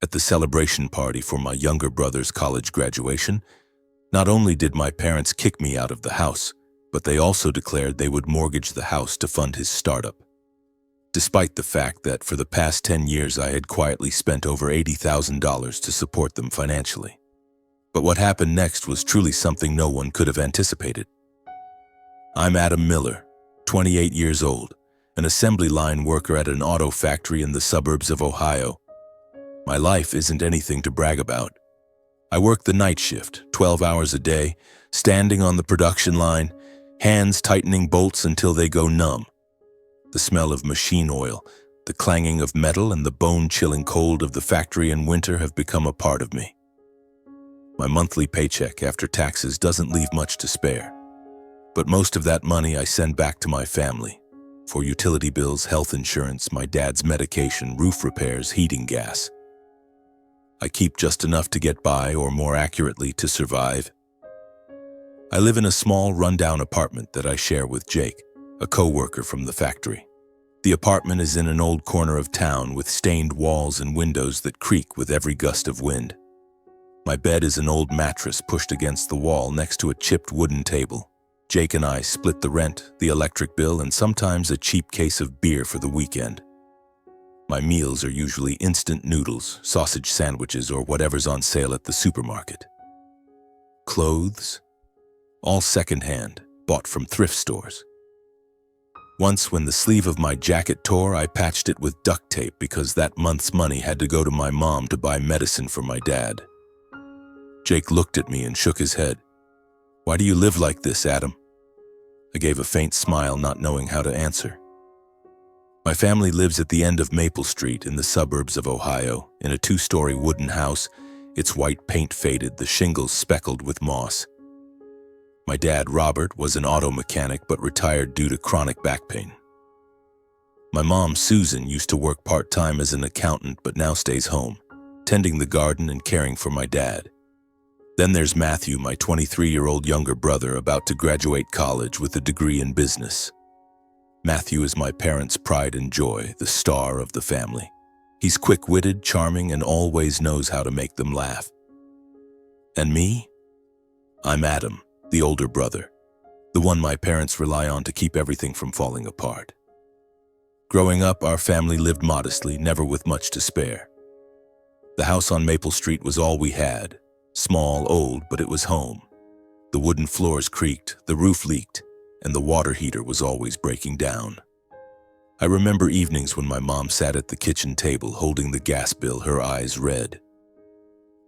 At the celebration party for my younger brother's college graduation, not only did my parents kick me out of the house, but they also declared they would mortgage the house to fund his startup. Despite the fact that for the past 10 years I had quietly spent over $80,000 to support them financially. But what happened next was truly something no one could have anticipated. I'm Adam Miller, 28 years old, an assembly line worker at an auto factory in the suburbs of Ohio. My life isn't anything to brag about. I work the night shift, 12 hours a day, standing on the production line, hands tightening bolts until they go numb. The smell of machine oil, the clanging of metal, and the bone-chilling cold of the factory in winter have become a part of me. My monthly paycheck after taxes doesn't leave much to spare, but most of that money I send back to my family for utility bills, health insurance, my dad's medication, roof repairs, heating gas. I keep just enough to get by, or more accurately, to survive. I live in a small, rundown apartment that I share with Jake, a co-worker from the factory. The apartment is in an old corner of town with stained walls and windows that creak with every gust of wind. My bed is an old mattress pushed against the wall next to a chipped wooden table. Jake and I split the rent, the electric bill, and sometimes a cheap case of beer for the weekend. My meals are usually instant noodles, sausage sandwiches, or whatever's on sale at the supermarket. Clothes? All secondhand, bought from thrift stores. Once, when the sleeve of my jacket tore, I patched it with duct tape because that month's money had to go to my mom to buy medicine for my dad. Jake looked at me and shook his head. "Why do you live like this, Adam?" I gave a faint smile, not knowing how to answer. My family lives at the end of Maple Street in the suburbs of Ohio, in a 2-story wooden house, its white paint faded, the shingles speckled with moss. My dad, Robert, was an auto mechanic but retired due to chronic back pain. My mom, Susan, used to work part-time as an accountant but now stays home, tending the garden and caring for my dad. Then there's Matthew, my 23-year-old younger brother, about to graduate college with a degree in business. Matthew is my parents' pride and joy, the star of the family. He's quick-witted, charming, and always knows how to make them laugh. And me? I'm Adam, the older brother, the one my parents rely on to keep everything from falling apart. Growing up, our family lived modestly, never with much to spare. The house on Maple Street was all we had. Small, old, but it was home. The wooden floors creaked, the roof leaked, and the water heater was always breaking down. I remember evenings when my mom sat at the kitchen table holding the gas bill, her eyes red.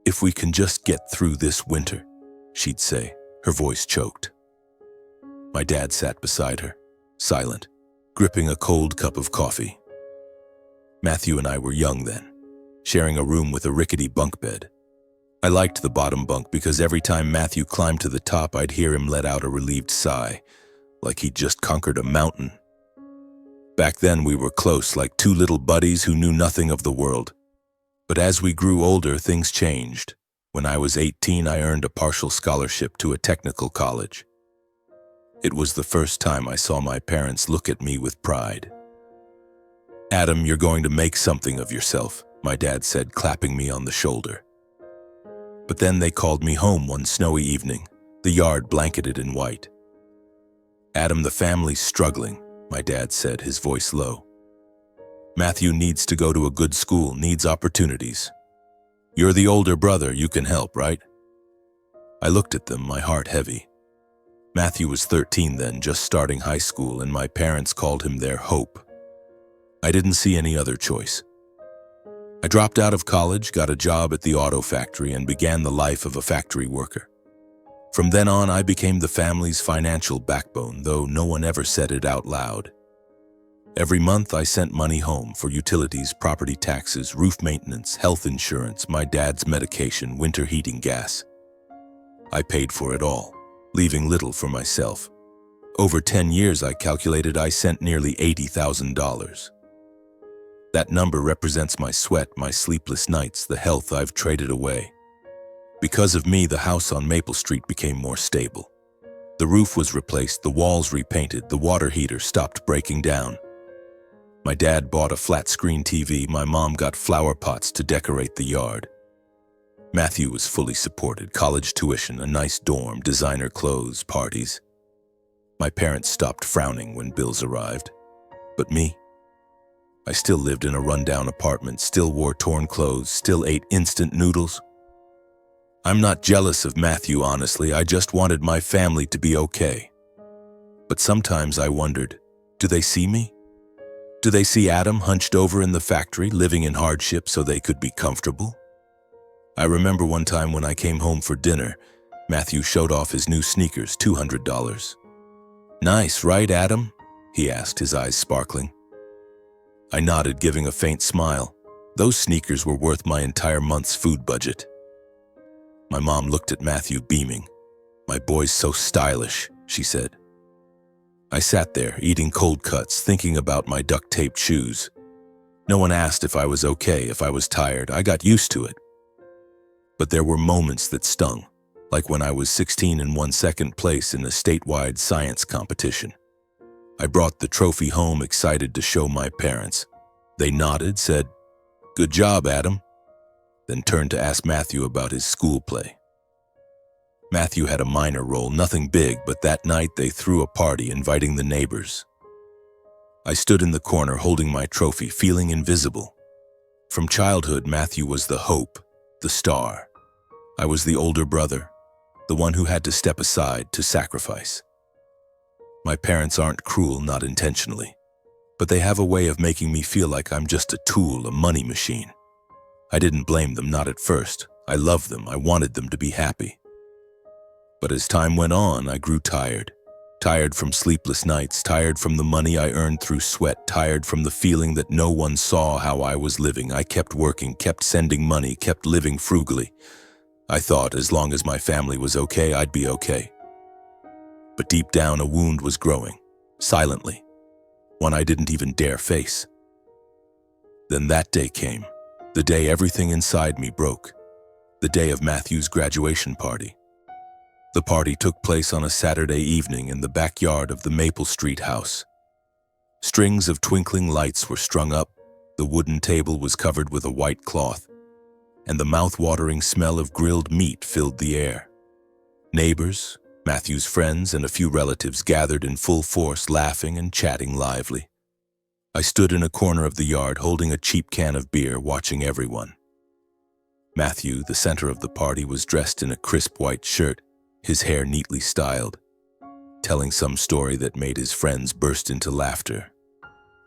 "If we can just get through this winter," she'd say, her voice choked. My dad sat beside her, silent, gripping a cold cup of coffee. Matthew and I were young then, sharing a room with a rickety bunk bed. I liked the bottom bunk because every time Matthew climbed to the top, I'd hear him let out a relieved sigh, like he'd just conquered a mountain. Back then, we were close, like two little buddies who knew nothing of the world. But as we grew older, things changed. When I was 18, I earned a partial scholarship to a technical college. It was the first time I saw my parents look at me with pride. "Adam, you're going to make something of yourself," my dad said, clapping me on the shoulder. But then they called me home one snowy evening, the yard blanketed in white. "Adam, the family's struggling," my dad said, his voice low. "Matthew needs to go to a good school, needs opportunities. You're the older brother, you can help, right?" I looked at them, my heart heavy. Matthew was 13 then, just starting high school, and my parents called him their hope. I didn't see any other choice. I dropped out of college, got a job at the auto factory, and began the life of a factory worker. From then on, I became the family's financial backbone, though no one ever said it out loud. Every month, I sent money home for utilities, property taxes, roof maintenance, health insurance, my dad's medication, winter heating gas. I paid for it all, leaving little for myself. Over 10 years, I calculated I sent nearly $80,000. That number represents my sweat, my sleepless nights, the health I've traded away. Because of me, the house on Maple Street became more stable. The roof was replaced, the walls repainted, the water heater stopped breaking down. My dad bought a flat-screen TV, my mom got flower pots to decorate the yard. Matthew was fully supported, college tuition, a nice dorm, designer clothes, parties. My parents stopped frowning when bills arrived. But me? I still lived in a rundown apartment, still wore torn clothes, still ate instant noodles. I'm not jealous of Matthew, honestly, I just wanted my family to be okay. But sometimes I wondered, do they see me? Do they see Adam hunched over in the factory, living in hardship so they could be comfortable? I remember one time when I came home for dinner, Matthew showed off his new sneakers, $200. Nice, right, Adam? He asked, his eyes sparkling. I nodded, giving a faint smile. Those sneakers were worth my entire month's food budget. My mom looked at Matthew, beaming. My boy's so stylish, she said. I sat there, eating cold cuts, thinking about my duct-taped shoes. No one asked if I was okay, if I was tired. I got used to it. But there were moments that stung, like when I was 16 and won second place in a statewide science competition. I brought the trophy home, excited to show my parents. They nodded, said, "Good job, Adam," then turned to ask Matthew about his school play. Matthew had a minor role, nothing big, but that night they threw a party, inviting the neighbors. I stood in the corner holding my trophy, feeling invisible. From childhood, Matthew was the hope, the star. I was the older brother, the one who had to step aside, to sacrifice. My parents aren't cruel, not intentionally, but they have a way of making me feel like I'm just a tool, a money machine. I didn't blame them, not at first. I loved them, I wanted them to be happy. But as time went on, I grew tired. Tired from sleepless nights, tired from the money I earned through sweat, tired from the feeling that no one saw how I was living. I kept working, kept sending money, kept living frugally. I thought as long as my family was okay, I'd be okay. But deep down, a wound was growing, silently, one I didn't even dare face. Then that day came, the day everything inside me broke, the day of Matthew's graduation party. The party took place on a Saturday evening in the backyard of the Maple Street house. Strings of twinkling lights were strung up, the wooden table was covered with a white cloth, and the mouth-watering smell of grilled meat filled the air. Neighbors, Matthew's friends, and a few relatives gathered in full force, laughing and chatting lively. I stood in a corner of the yard holding a cheap can of beer, watching everyone. Matthew, the center of the party, was dressed in a crisp white shirt, his hair neatly styled, telling some story that made his friends burst into laughter.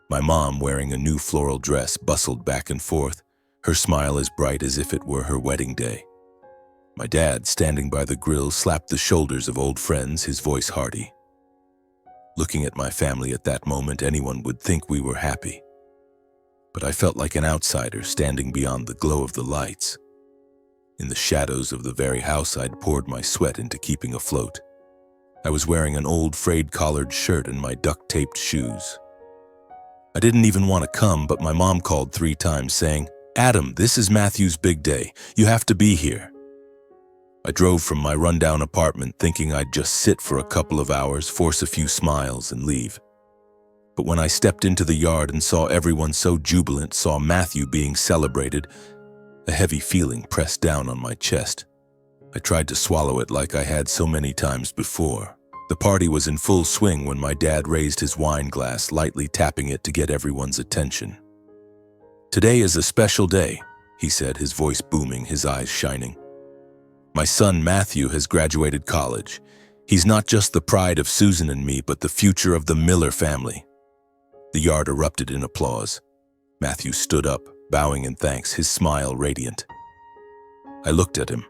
My mom, wearing a new floral dress, bustled back and forth, her smile as bright as if it were her wedding day. My dad, standing by the grill, slapped the shoulders of old friends, his voice hearty. Looking at my family at that moment, anyone would think we were happy. But I felt like an outsider standing beyond the glow of the lights. In the shadows of the very house I'd poured my sweat into keeping afloat. I was wearing an old frayed collared shirt and my duct-taped shoes. I didn't even want to come, but my mom called 3 times saying, "Adam, this is Matthew's big day. You have to be here." I drove from my rundown apartment thinking I'd just sit for a couple of hours, force a few smiles, and leave. But when I stepped into the yard and saw everyone so jubilant, saw Matthew being celebrated, a heavy feeling pressed down on my chest. I tried to swallow it like I had so many times before. The party was in full swing when my dad raised his wine glass, lightly tapping it to get everyone's attention. "Today is a special day," he said, his voice booming, his eyes shining. "My son Matthew has graduated college. He's not just the pride of Susan and me, but the future of the Miller family." The yard erupted in applause. Matthew stood up, bowing in thanks, his smile radiant. I looked at him,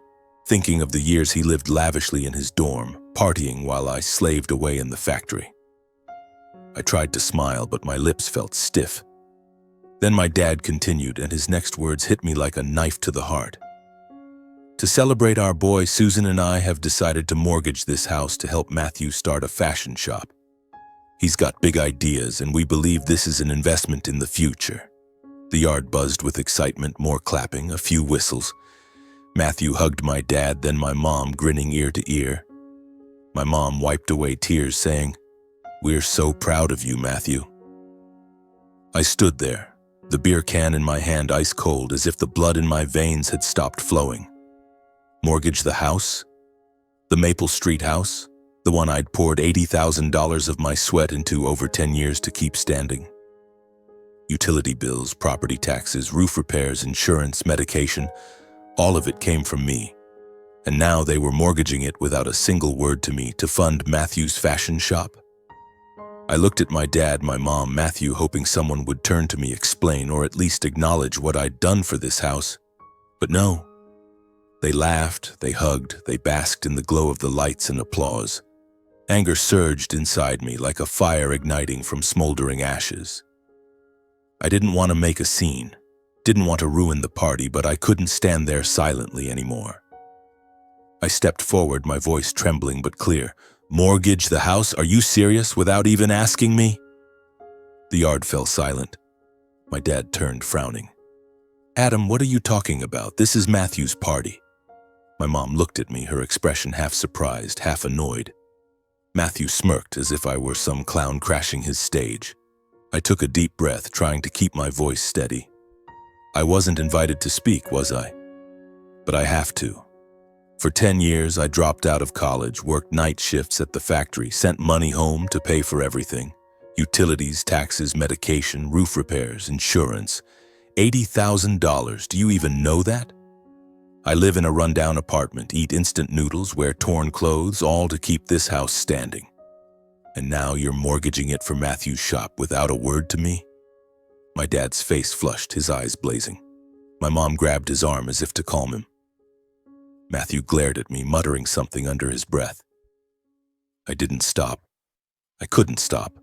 thinking of the years he lived lavishly in his dorm, partying while I slaved away in the factory. I tried to smile, but my lips felt stiff. Then my dad continued, and his next words hit me like a knife to the heart. "To celebrate our boy, Susan and I have decided to mortgage this house to help Matthew start a fashion shop. He's got big ideas, and we believe this is an investment in the future." The yard buzzed with excitement, more clapping, a few whistles. Matthew hugged my dad, then my mom, grinning ear to ear. My mom wiped away tears, saying, "We're so proud of you, Matthew." I stood there, the beer can in my hand ice cold as if the blood in my veins had stopped flowing. Mortgage the house? The Maple Street house? The one I'd poured $80,000 of my sweat into over 10 years to keep standing. Utility bills, property taxes, roof repairs, insurance, medication, all of it came from me. And now they were mortgaging it without a single word to me to fund Matthew's fashion shop. I looked at my dad, my mom, Matthew, hoping someone would turn to me, explain, or at least acknowledge what I'd done for this house. But no. They laughed, they hugged, they basked in the glow of the lights and applause. Anger surged inside me like a fire igniting from smoldering ashes. I didn't want to make a scene, didn't want to ruin the party, but I couldn't stand there silently anymore. I stepped forward, my voice trembling but clear. Mortgage the house? Are you serious? Without even asking me? The yard fell silent. My dad turned, frowning. Adam, what are you talking about? This is Matthew's party. My mom looked at me, her expression half surprised, half annoyed. Matthew smirked as if I were some clown crashing his stage. I took a deep breath, trying to keep my voice steady. I wasn't invited to speak, was I? But I have to. For 10 years, I dropped out of college, worked night shifts at the factory, sent money home to pay for everything. Utilities, taxes, medication, roof repairs, insurance. $80,000, do you even know that? I live in a rundown apartment, eat instant noodles, wear torn clothes, all to keep this house standing. And now you're mortgaging it for Matthew's shop without a word to me? My dad's face flushed, his eyes blazing. My mom grabbed his arm as if to calm him. Matthew glared at me, muttering something under his breath. I didn't stop. I couldn't stop.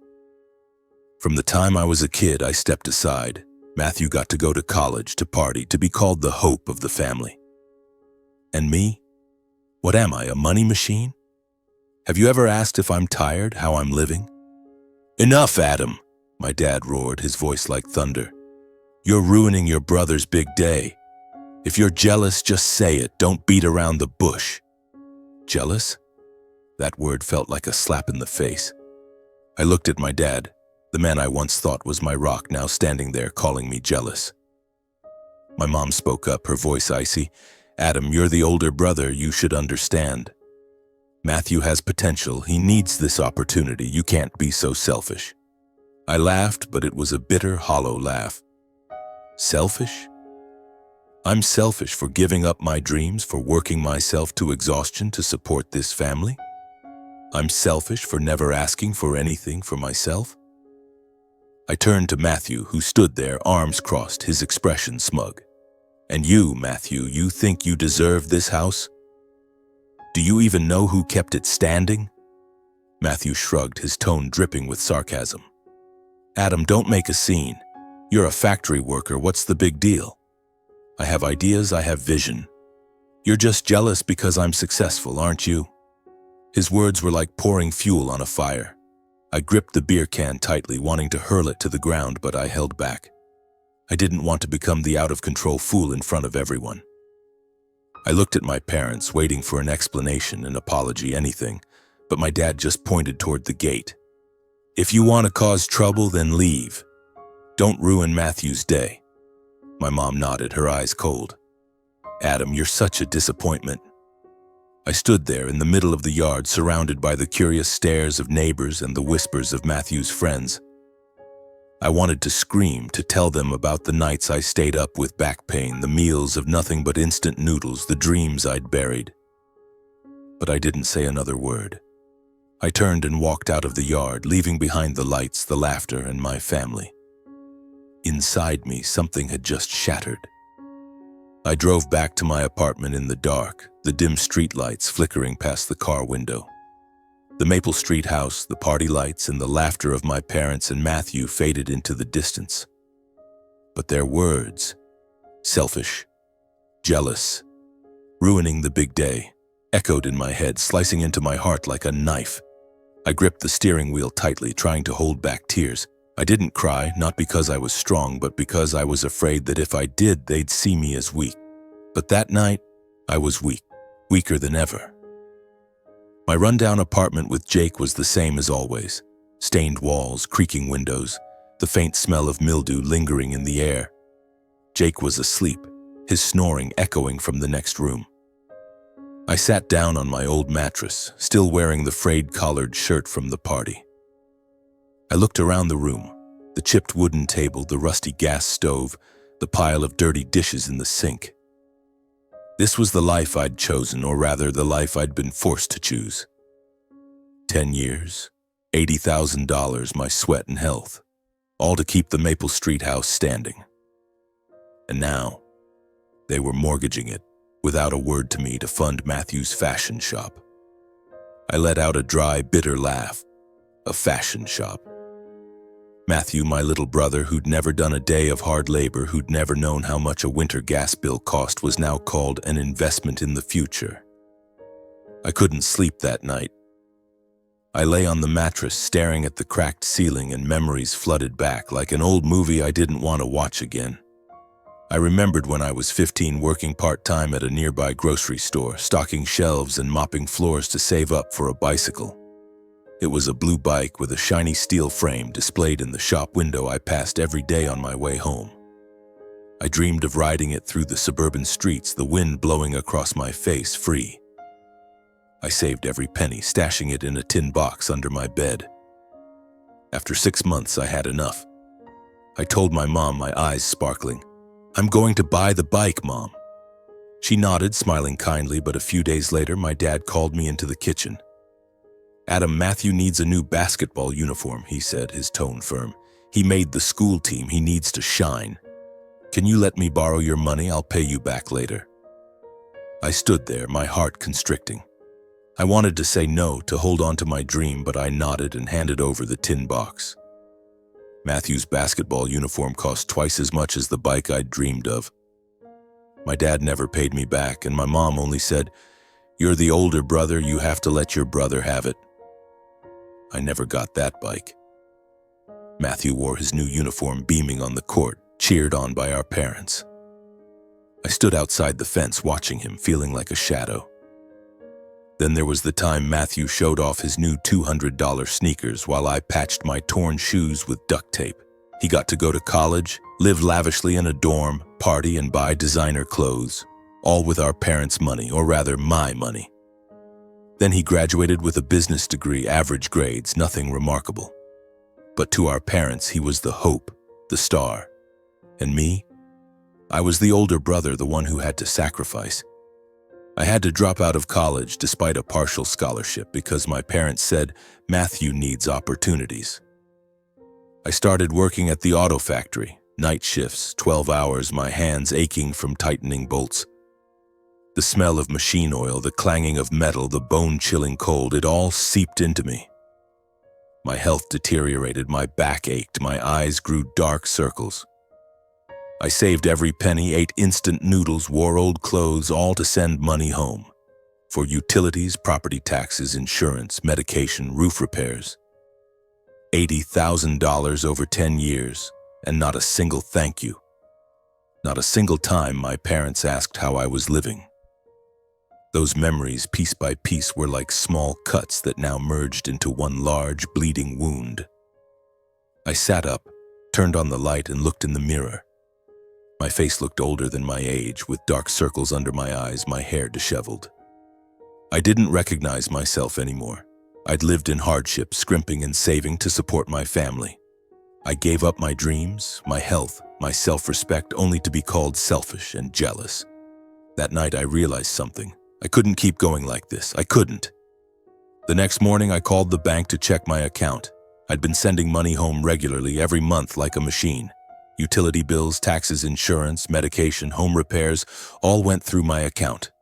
From the time I was a kid, I stepped aside. Matthew got to go to college, to party, to be called the hope of the family. And me? What am I, a money machine? Have you ever asked if I'm tired, how I'm living? Enough, Adam, my dad roared, his voice like thunder. You're ruining your brother's big day. If you're jealous, just say it. Don't beat around the bush. Jealous? That word felt like a slap in the face. I looked at my dad, the man I once thought was my rock, now standing there calling me jealous. My mom spoke up, her voice icy. Adam, you're the older brother. You should understand. Matthew has potential. He needs this opportunity. You can't be so selfish. I laughed, but it was a bitter, hollow laugh. Selfish? I'm selfish for giving up my dreams, for working myself to exhaustion to support this family? I'm selfish for never asking for anything for myself? I turned to Matthew, who stood there, arms crossed, his expression smug. And you, Matthew, you think you deserve this house? Do you even know who kept it standing? Matthew shrugged, his tone dripping with sarcasm. Adam, don't make a scene. You're a factory worker. What's the big deal? I have ideas, I have vision. You're just jealous because I'm successful, aren't you? His words were like pouring fuel on a fire. I gripped the beer can tightly, wanting to hurl it to the ground, but I held back. I didn't want to become the out-of-control fool in front of everyone. I looked at my parents, waiting for an explanation, an apology, anything, but my dad just pointed toward the gate. If you want to cause trouble, then leave. Don't ruin Matthew's day. My mom nodded, her eyes cold. Adam, you're such a disappointment. I stood there in the middle of the yard, surrounded by the curious stares of neighbors and the whispers of Matthew's friends. I wanted to scream, to tell them about the nights I stayed up with back pain, the meals of nothing but instant noodles, the dreams I'd buried. But I didn't say another word. I turned and walked out of the yard, leaving behind the lights, the laughter, and my family. Inside me, something had just shattered. I drove back to my apartment in the dark, the dim streetlights flickering past the car window. The Maple Street house, the party lights, and the laughter of my parents and Matthew faded into the distance. But their words, selfish, jealous, ruining the big day, echoed in my head, slicing into my heart like a knife. I gripped the steering wheel tightly, trying to hold back tears. I didn't cry, not because I was strong, but because I was afraid that if I did, they'd see me as weak. But that night, I was weak, weaker than ever. My rundown apartment with Jake was the same as always. Stained walls, creaking windows, the faint smell of mildew lingering in the air. Jake was asleep, his snoring echoing from the next room. I sat down on my old mattress, still wearing the frayed collared shirt from the party. I looked around the room, the chipped wooden table, the rusty gas stove, the pile of dirty dishes in the sink. This was the life I'd chosen, or rather the life I'd been forced to choose. 10 years, $80,000, my sweat and health, all to keep the Maple Street house standing. And now, they were mortgaging it, without a word to me, to fund Matthew's fashion shop. I let out a dry, bitter laugh. A fashion shop. Matthew, my little brother, who'd never done a day of hard labor, who'd never known how much a winter gas bill cost, was now called an investment in the future. I couldn't sleep that night. I lay on the mattress, staring at the cracked ceiling, and memories flooded back like an old movie I didn't want to watch again. I remembered when I was 15, working part-time at a nearby grocery store, stocking shelves and mopping floors to save up for a bicycle. It was a blue bike with a shiny steel frame displayed in the shop window I passed every day on my way home. I dreamed of riding it through the suburban streets, the wind blowing across my face free. I saved every penny, stashing it in a tin box under my bed. After 6 months, I had enough. I told my mom, my eyes sparkling, "I'm going to buy the bike, Mom." She nodded, smiling kindly, but a few days later, my dad called me into the kitchen. "Adam, Matthew needs a new basketball uniform," he said, his tone firm. "He made the school team. He needs to shine. Can you let me borrow your money? I'll pay you back later." I stood there, my heart constricting. I wanted to say no, to hold on to my dream, but I nodded and handed over the tin box. Matthew's basketball uniform cost twice as much as the bike I'd dreamed of. My dad never paid me back, and my mom only said, "You're the older brother, you have to let your brother have it." I never got that bike. Matthew wore his new uniform, beaming on the court, cheered on by our parents. I stood outside the fence watching him, feeling like a shadow. Then there was the time Matthew showed off his new $200 sneakers while I patched my torn shoes with duct tape. He got to go to college, live lavishly in a dorm, party and buy designer clothes, all with our parents' money, or rather my money. Then he graduated with a business degree, average grades, nothing remarkable. But to our parents, he was the hope, the star. And me? I was the older brother, the one who had to sacrifice. I had to drop out of college despite a partial scholarship because my parents said, "Matthew needs opportunities." I started working at the auto factory, night shifts, 12 hours, my hands aching from tightening bolts. The smell of machine oil, the clanging of metal, the bone-chilling cold, it all seeped into me. My health deteriorated, my back ached, my eyes grew dark circles. I saved every penny, ate instant noodles, wore old clothes, all to send money home. For utilities, property taxes, insurance, medication, roof repairs. $80,000 over 10 years, and not a single thank you. Not a single time my parents asked how I was living. Those memories, piece by piece, were like small cuts that now merged into one large, bleeding wound. I sat up, turned on the light, and looked in the mirror. My face looked older than my age, with dark circles under my eyes, my hair disheveled. I didn't recognize myself anymore. I'd lived in hardship, scrimping and saving to support my family. I gave up my dreams, my health, my self-respect, only to be called selfish and jealous. That night I realized something. I couldn't keep going like this. I couldn't. The next morning I called the bank to check my account. I'd been sending money home regularly every month like a machine. Utility bills, taxes, insurance, medication, home repairs, all went through my account.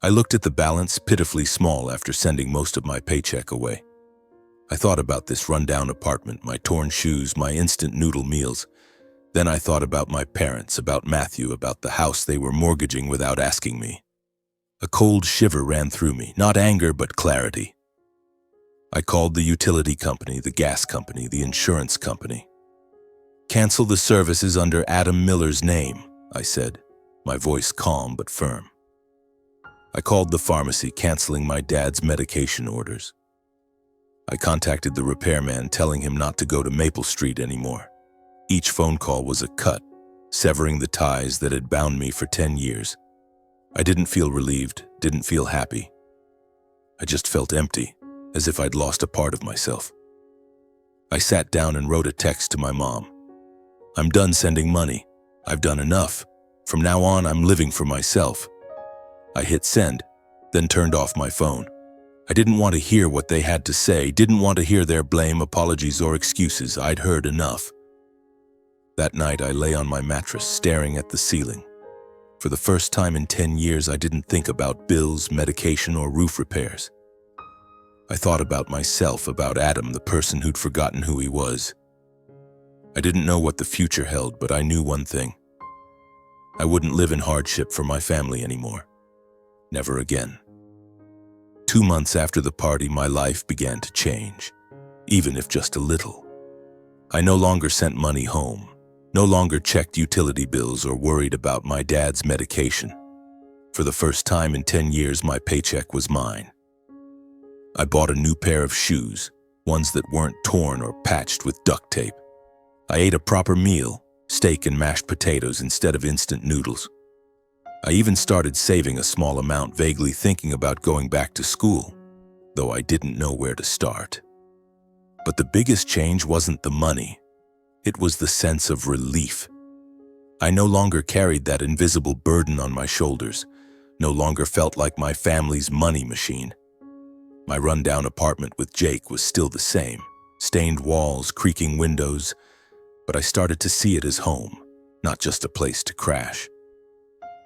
I looked at the balance, pitifully small after sending most of my paycheck away. I thought about this rundown apartment, my torn shoes, my instant noodle meals. Then I thought about my parents, about Matthew, about the house they were mortgaging without asking me. A cold shiver ran through me, not anger but clarity. I called the utility company, the gas company, the insurance company. "Cancel the services under Adam Miller's name," I said, my voice calm but firm. I called the pharmacy, canceling my dad's medication orders. I contacted the repairman, telling him not to go to Maple Street anymore. Each phone call was a cut, severing the ties that had bound me for 10 years. I didn't feel relieved, didn't feel happy. I just felt empty, as if I'd lost a part of myself. I sat down and wrote a text to my mom. "I'm done sending money. I've done enough. From now on, I'm living for myself." I hit send, then turned off my phone. I didn't want to hear what they had to say, didn't want to hear their blame, apologies, or excuses. I'd heard enough. That night, I lay on my mattress, staring at the ceiling. For the first time in 10 years, I didn't think about bills, medication, or roof repairs. I thought about myself, about Adam, the person who'd forgotten who he was. I didn't know what the future held, but I knew one thing. I wouldn't live in hardship for my family anymore. Never again. 2 months after the party, my life began to change, even if just a little. I no longer sent money home, no longer checked utility bills or worried about my dad's medication. For the first time in 10 years, my paycheck was mine. I bought a new pair of shoes, ones that weren't torn or patched with duct tape. I ate a proper meal, steak and mashed potatoes instead of instant noodles. I even started saving a small amount, vaguely thinking about going back to school, though I didn't know where to start. But the biggest change wasn't the money. It was the sense of relief. I no longer carried that invisible burden on my shoulders, no longer felt like my family's money machine. My rundown apartment with Jake was still the same, stained walls, creaking windows, but I started to see it as home, not just a place to crash.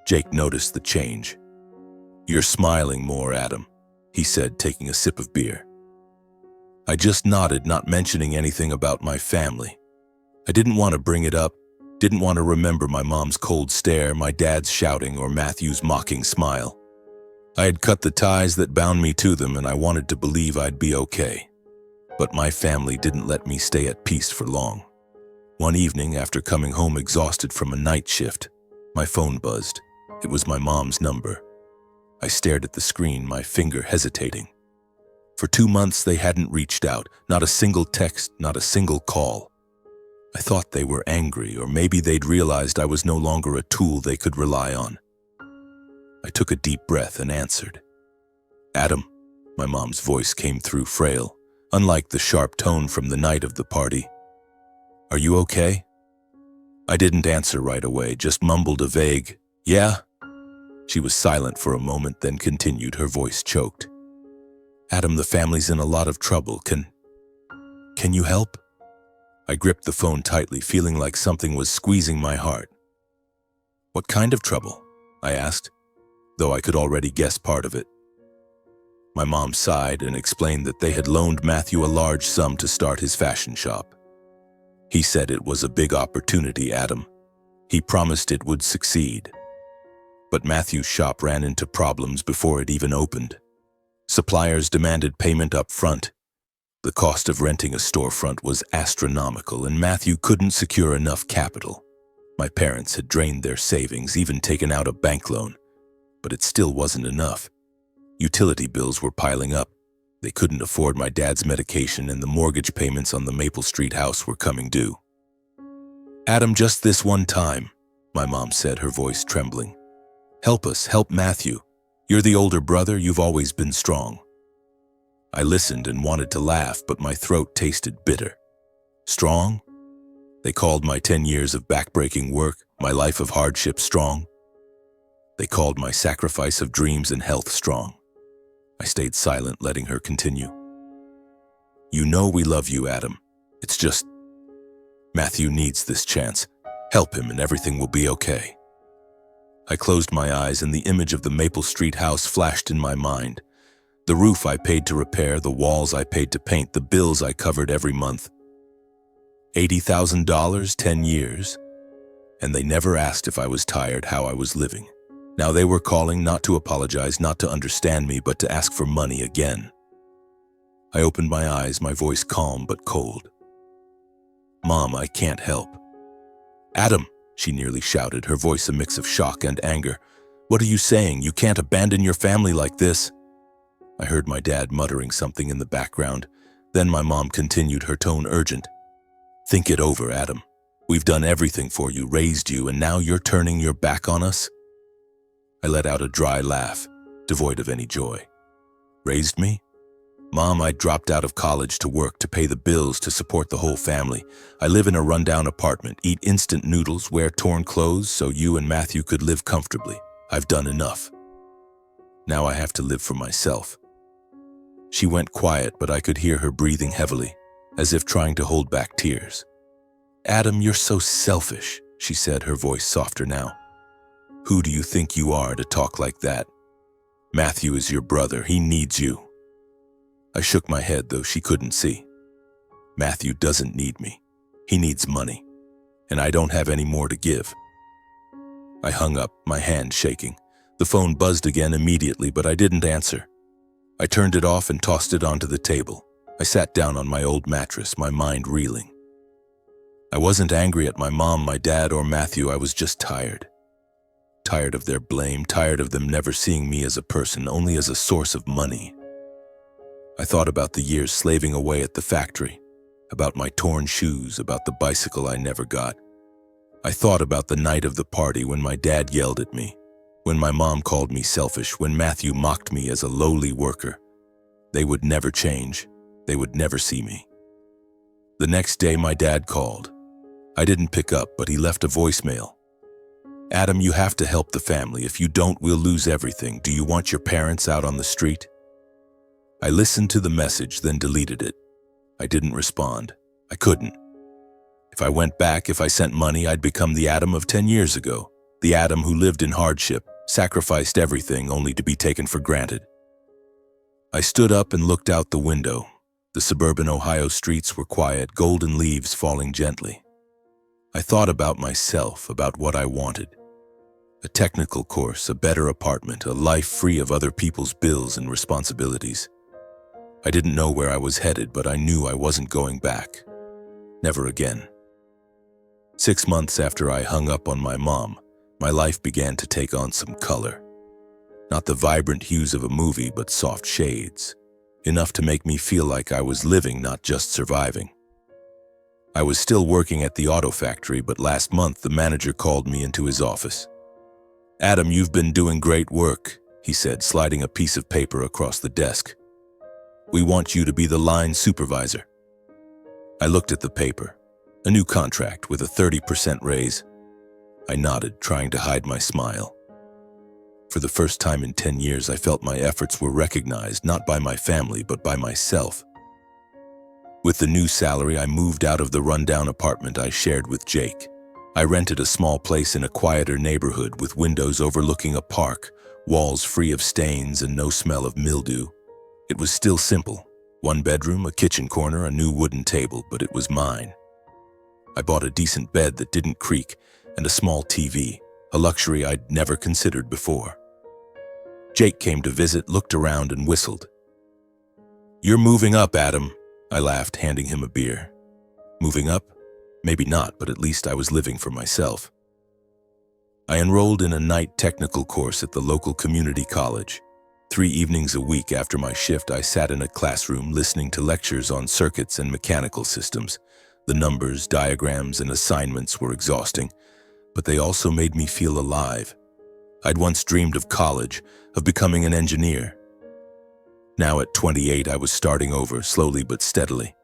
Jake noticed the change. "You're smiling more, Adam," he said, taking a sip of beer. I just nodded, not mentioning anything about my family. I didn't want to bring it up, didn't want to remember my mom's cold stare, my dad's shouting, or Matthew's mocking smile. I had cut the ties that bound me to them, and I wanted to believe I'd be okay. But my family didn't let me stay at peace for long. One evening, after coming home exhausted from a night shift, my phone buzzed. It was my mom's number. I stared at the screen, my finger hesitating. For 2 months, they hadn't reached out, not a single text, not a single call. I thought they were angry, or maybe they'd realized I was no longer a tool they could rely on. I took a deep breath and answered. "Adam," my mom's voice came through frail, unlike the sharp tone from the night of the party. "Are you okay?" I didn't answer right away, just mumbled a vague, "Yeah?" She was silent for a moment, then continued, her voice choked. "Adam, the family's in a lot of trouble. Can you help?" I gripped the phone tightly, feeling like something was squeezing my heart. "What kind of trouble?" I asked, though I could already guess part of it. My mom sighed and explained that they had loaned Matthew a large sum to start his fashion shop. "He said it was a big opportunity, Adam. He promised it would succeed. But Matthew's shop ran into problems before it even opened. Suppliers demanded payment up front. The cost of renting a storefront was astronomical, and Matthew couldn't secure enough capital. My parents had drained their savings, even taken out a bank loan. But it still wasn't enough. Utility bills were piling up. They couldn't afford my dad's medication, and the mortgage payments on the Maple Street house were coming due. "Adam, just this one time," my mom said, her voice trembling. "Help us, help Matthew. You're the older brother, you've always been strong." I listened and wanted to laugh, but my throat tasted bitter. Strong? They called my 10 years of backbreaking work, my life of hardship, strong. They called my sacrifice of dreams and health strong. I stayed silent, letting her continue. "You know we love you, Adam. It's just, Matthew needs this chance. Help him and everything will be okay." I closed my eyes and the image of the Maple Street house flashed in my mind. The roof I paid to repair, the walls I paid to paint, the bills I covered every month. $80,000, 10 years. And they never asked if I was tired, how I was living. Now they were calling, not to apologize, not to understand me, but to ask for money again. I opened my eyes, my voice calm but cold. "Mom, I can't help." "Adam," she nearly shouted, her voice a mix of shock and anger. "What are you saying? You can't abandon your family like this." I heard my dad muttering something in the background, Then my mom continued, her tone urgent. Think it over, Adam. We've done everything for you, raised you, and now you're turning your back on us? I let out a dry laugh, devoid of any joy. Raised me? Mom, I dropped out of college to work, to pay the bills, to support the whole family. I live in a rundown apartment, eat instant noodles, wear torn clothes so you and Matthew could live comfortably. I've done enough. Now I have to live for myself. She went quiet, but I could hear her breathing heavily, as if trying to hold back tears. Adam, you're so selfish, she said, her voice softer now. Who do you think you are to talk like that? Matthew is your brother. He needs you. I shook my head, though she couldn't see. Matthew doesn't need me. He needs money, and I don't have any more to give. I hung up, my hand shaking. The phone buzzed again immediately, but I didn't answer. I turned it off and tossed it onto the table. I sat down on my old mattress, my mind reeling. I wasn't angry at my mom, my dad, or Matthew. I was just tired. Tired of their blame, tired of them never seeing me as a person, only as a source of money. I thought about the years slaving away at the factory, about my torn shoes, about the bicycle I never got. I thought about the night of the party when my dad yelled at me, when my mom called me selfish, when Matthew mocked me as a lowly worker. They would never change. They would never see me. The next day, my dad called. I didn't pick up, but he left a voicemail. Adam, you have to help the family. If you don't, we'll lose everything. Do you want your parents out on the street? I listened to the message, then deleted it. I didn't respond. I couldn't. If I went back, if I sent money, I'd become the Adam of 10 years ago. The Adam who lived in hardship, sacrificed everything only to be taken for granted. I stood up and looked out the window. The suburban Ohio streets were quiet, golden leaves falling gently. I thought about myself, about what I wanted. A technical course, a better apartment, a life free of other people's bills and responsibilities. I didn't know where I was headed, but I knew I wasn't going back. Never again. 6 months after I hung up on my mom, my life began to take on some color. Not the vibrant hues of a movie, but soft shades. Enough to make me feel like I was living, not just surviving. I was still working at the auto factory, but last month the manager called me into his office. Adam, you've been doing great work, he said, sliding a piece of paper across the desk. We want you to be the line supervisor. I looked at the paper. A new contract with a 30% raise. I nodded, trying to hide my smile. For the first time in 10 years, I felt my efforts were recognized, not by my family, but by myself. With the new salary, I moved out of the rundown apartment I shared with Jake. I rented a small place in a quieter neighborhood with windows overlooking a park, walls free of stains and no smell of mildew. It was still simple. 1 bedroom, a kitchen corner, a new wooden table, but it was mine. I bought a decent bed that didn't creak and a small TV, a luxury I'd never considered before. Jake came to visit, looked around, and whistled. You're moving up, Adam, I laughed, handing him a beer. Moving up? Maybe not, but at least I was living for myself. I enrolled in a night technical course at the local community college. 3 evenings a week after my shift, I sat in a classroom listening to lectures on circuits and mechanical systems. The numbers, diagrams, and assignments were exhausting, but they also made me feel alive. I'd once dreamed of college, of becoming an engineer. Now at 28, I was starting over, slowly but steadily.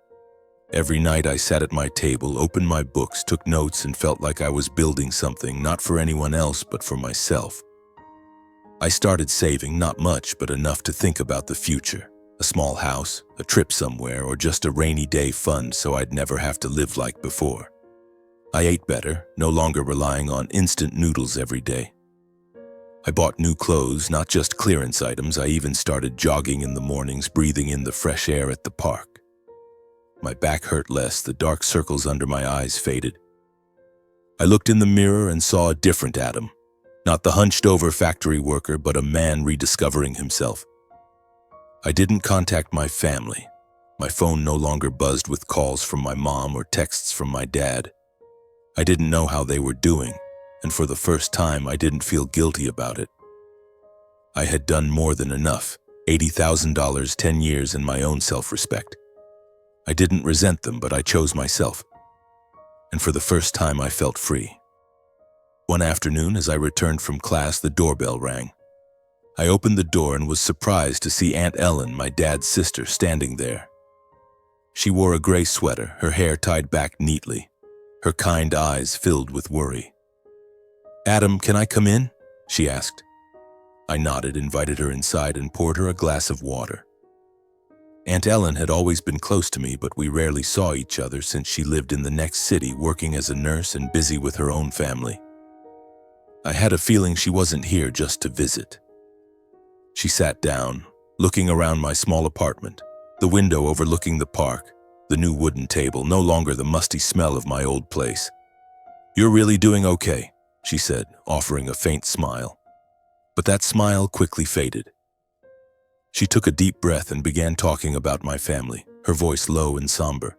Every night I sat at my table, opened my books, took notes, and felt like I was building something, not for anyone else, but for myself. I started saving, not much, but enough to think about the future. A small house, a trip somewhere, or just a rainy day fund so I'd never have to live like before. I ate better, no longer relying on instant noodles every day. I bought new clothes, not just clearance items. I even started jogging in the mornings, breathing in the fresh air at the park. My back hurt less, the dark circles under my eyes faded. I looked in the mirror and saw a different Adam. Not the hunched-over factory worker, but a man rediscovering himself. I didn't contact my family. My phone no longer buzzed with calls from my mom or texts from my dad. I didn't know how they were doing, and for the first time, I didn't feel guilty about it. I had done more than enough, $80,000, 10 years, in my own self-respect. I didn't resent them, but I chose myself. And for the first time, I felt free. One afternoon, as I returned from class, the doorbell rang. I opened the door and was surprised to see Aunt Ellen, my dad's sister, standing there. She wore a gray sweater, her hair tied back neatly, her kind eyes filled with worry. "Adam, can I come in?" she asked. I nodded, invited her inside, and poured her a glass of water. Aunt Ellen had always been close to me, but we rarely saw each other since she lived in the next city, working as a nurse and busy with her own family. I had a feeling she wasn't here just to visit. She sat down, looking around my small apartment, the window overlooking the park, the new wooden table, no longer the musty smell of my old place. "You're really doing okay," she said, offering a faint smile. But that smile quickly faded. She took a deep breath and began talking about my family, her voice low and somber.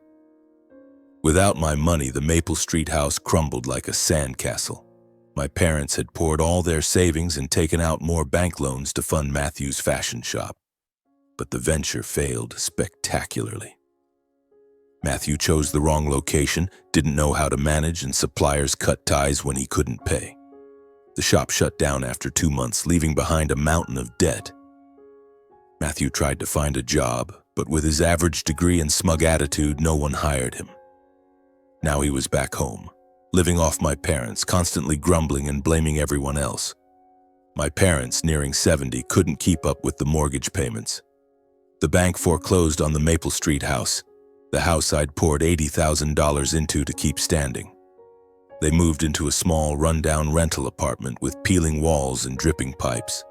Without my money, the Maple Street house crumbled like a sandcastle. My parents had poured all their savings and taken out more bank loans to fund Matthew's fashion shop. But the venture failed spectacularly. Matthew chose the wrong location, didn't know how to manage, and suppliers cut ties when he couldn't pay. The shop shut down after 2 months, leaving behind a mountain of debt. Matthew tried to find a job, but with his average degree and smug attitude, no one hired him. Now he was back home, living off my parents, constantly grumbling and blaming everyone else. My parents, nearing 70, couldn't keep up with the mortgage payments. The bank foreclosed on the Maple Street house, the house I'd poured $80,000 into to keep standing. They moved into a small, rundown rental apartment with peeling walls and dripping pipes.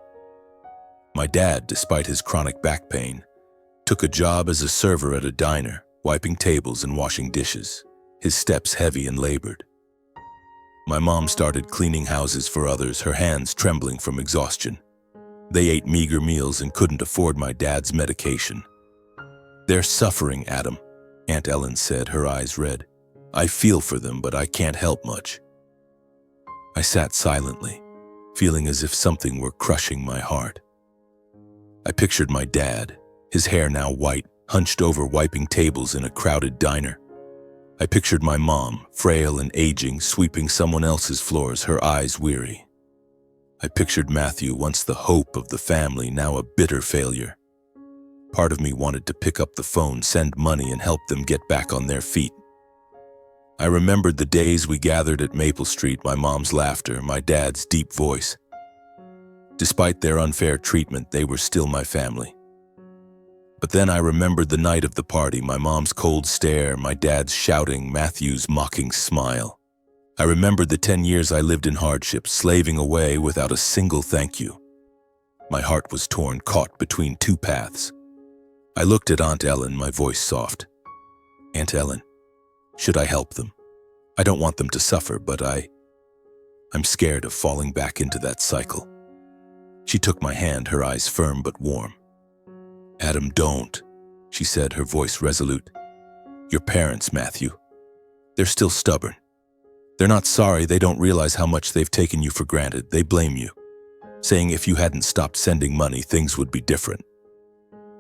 My dad, despite his chronic back pain, took a job as a server at a diner, wiping tables and washing dishes, his steps heavy and labored. My mom started cleaning houses for others, her hands trembling from exhaustion. They ate meager meals and couldn't afford my dad's medication. "They're suffering, Adam," Aunt Ellen said, her eyes red. "I feel for them, but I can't help much." I sat silently, feeling as if something were crushing my heart. I pictured my dad, his hair now white, hunched over wiping tables in a crowded diner. I pictured my mom, frail and aging, sweeping someone else's floors, her eyes weary. I pictured Matthew, once the hope of the family, now a bitter failure. Part of me wanted to pick up the phone, send money, and help them get back on their feet. I remembered the days we gathered at Maple Street, my mom's laughter, my dad's deep voice. Despite their unfair treatment, they were still my family. But then I remembered the night of the party, my mom's cold stare, my dad's shouting, Matthew's mocking smile. I remembered the 10 years I lived in hardship, slaving away without a single thank you. My heart was torn, caught between two paths. I looked at Aunt Ellen, my voice soft. "Aunt Ellen, should I help them? I don't want them to suffer, but I'm scared of falling back into that cycle." She took my hand, her eyes firm but warm. "Adam, don't," she said, her voice resolute. "Your parents, Matthew, they're still stubborn. They're not sorry, they don't realize how much they've taken you for granted. They blame you, saying if you hadn't stopped sending money, things would be different.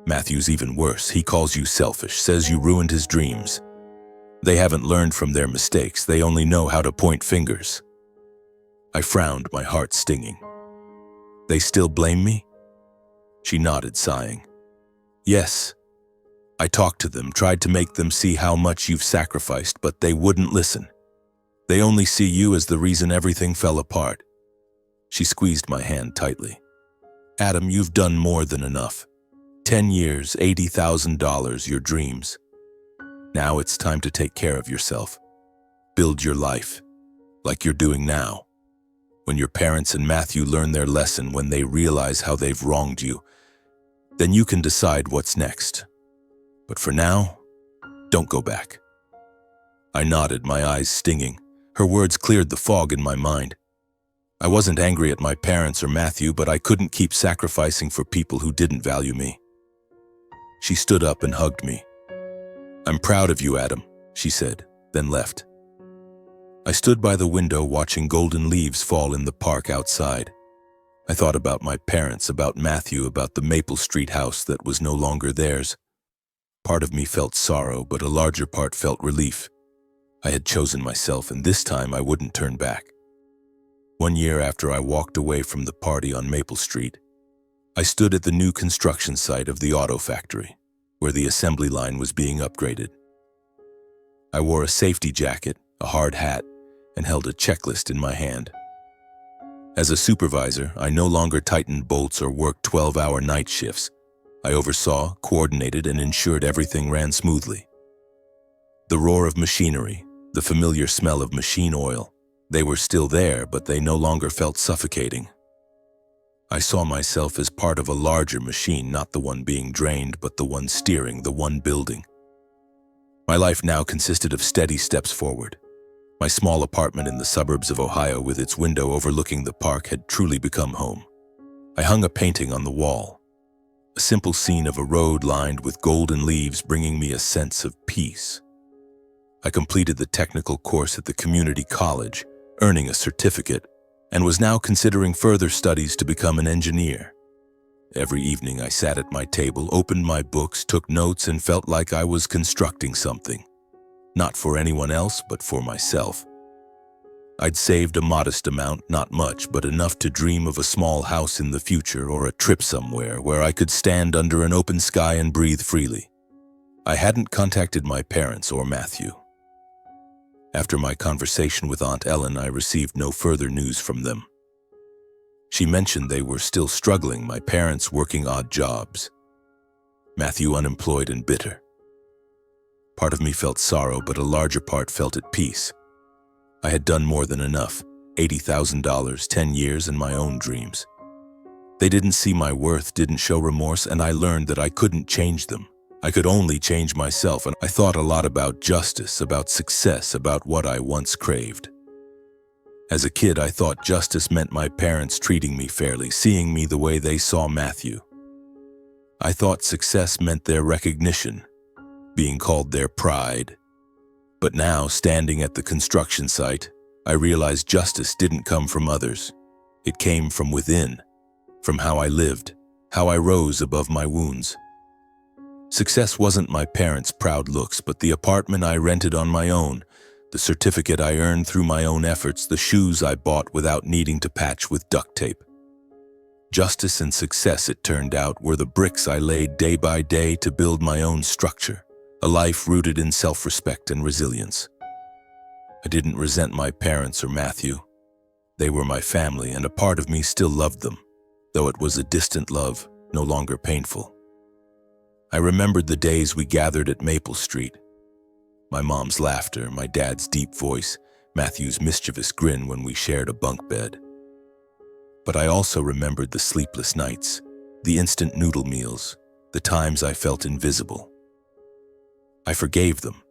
Matthew's even worse. He calls you selfish, says you ruined his dreams. They haven't learned from their mistakes. They only know how to point fingers." I frowned, my heart stinging. "They still blame me?" She nodded, sighing. "Yes. I talked to them, tried to make them see how much you've sacrificed, but they wouldn't listen. They only see you as the reason everything fell apart." She squeezed my hand tightly. "Adam, you've done more than enough. 10 years, $80,000, your dreams. Now it's time to take care of yourself. Build your life, like you're doing now. When your parents and Matthew learn their lesson, when they realize how they've wronged you, then you can decide what's next. But for now, don't go back." I nodded, my eyes stinging. Her words cleared the fog in my mind. I wasn't angry at my parents or Matthew, but I couldn't keep sacrificing for people who didn't value me. She stood up and hugged me. "I'm proud of you, Adam," she said, then left. I stood by the window watching golden leaves fall in the park outside. I thought about my parents, about Matthew, about the Maple Street house that was no longer theirs. Part of me felt sorrow, but a larger part felt relief. I had chosen myself, and this time I wouldn't turn back. 1 year after I walked away from the party on Maple Street, I stood at the new construction site of the auto factory, where the assembly line was being upgraded. I wore a safety jacket, a hard hat, and held a checklist in my hand. As a supervisor, I no longer tightened bolts or worked 12-hour night shifts. I oversaw, coordinated, and ensured everything ran smoothly. The roar of machinery, the familiar smell of machine oil, they were still there, but they no longer felt suffocating. I saw myself as part of a larger machine, not the one being drained, but the one steering, the one building. My life now consisted of steady steps forward. My small apartment in the suburbs of Ohio with its window overlooking the park had truly become home. I hung a painting on the wall, a simple scene of a road lined with golden leaves bringing me a sense of peace. I completed the technical course at the community college, earning a certificate, and was now considering further studies to become an engineer. Every evening I sat at my table, opened my books, took notes, and felt like I was constructing something. Not for anyone else, but for myself. I'd saved a modest amount, not much, but enough to dream of a small house in the future or a trip somewhere where I could stand under an open sky and breathe freely. I hadn't contacted my parents or Matthew. After my conversation with Aunt Ellen, I received no further news from them. She mentioned they were still struggling, my parents working odd jobs. Matthew unemployed and bitter. Part of me felt sorrow, but a larger part felt at peace. I had done more than enough, $80,000, 10 years, and my own dreams. They didn't see my worth, didn't show remorse, and I learned that I couldn't change them. I could only change myself, and I thought a lot about justice, about success, about what I once craved. As a kid, I thought justice meant my parents treating me fairly, seeing me the way they saw Matthew. I thought success meant their recognition, being called their pride. But now, standing at the construction site, I realized justice didn't come from others. It came from within, from how I lived, how I rose above my wounds. Success wasn't my parents' proud looks, but the apartment I rented on my own, the certificate I earned through my own efforts, the shoes I bought without needing to patch with duct tape. Justice and success, it turned out, were the bricks I laid day by day to build my own structure, a life rooted in self-respect and resilience. I didn't resent my parents or Matthew. They were my family, and a part of me still loved them, though it was a distant love, no longer painful. I remembered the days we gathered at Maple Street. My mom's laughter, my dad's deep voice, Matthew's mischievous grin when we shared a bunk bed. But I also remembered the sleepless nights, the instant noodle meals, the times I felt invisible. I forgave them,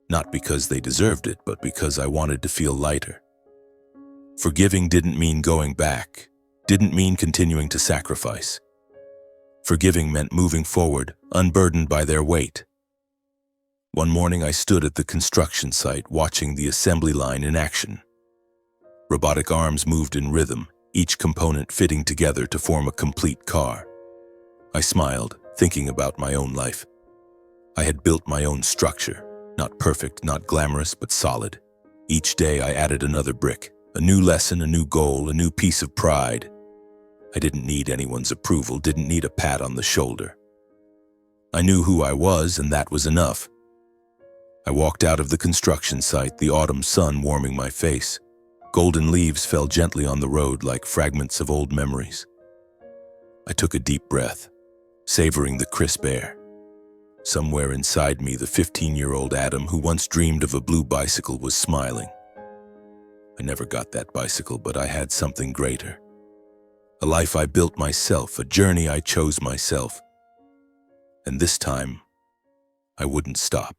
not because they deserved it, but because I wanted to feel lighter. Forgiving didn't mean going back, didn't mean continuing to sacrifice. Forgiving meant moving forward, unburdened by their weight. One morning I stood at the construction site watching the assembly line in action. Robotic arms moved in rhythm, each component fitting together to form a complete car. I smiled, thinking about my own life. I had built my own structure, not perfect, not glamorous, but solid. Each day I added another brick, a new lesson, a new goal, a new piece of pride. I didn't need anyone's approval, didn't need a pat on the shoulder. I knew who I was, and that was enough. I walked out of the construction site, the autumn sun warming my face. Golden leaves fell gently on the road like fragments of old memories. I took a deep breath, savoring the crisp air. Somewhere inside me, the 15-year-old Adam who once dreamed of a blue bicycle was smiling. I never got that bicycle, but I had something greater. A life I built myself, a journey I chose myself. And this time, I wouldn't stop.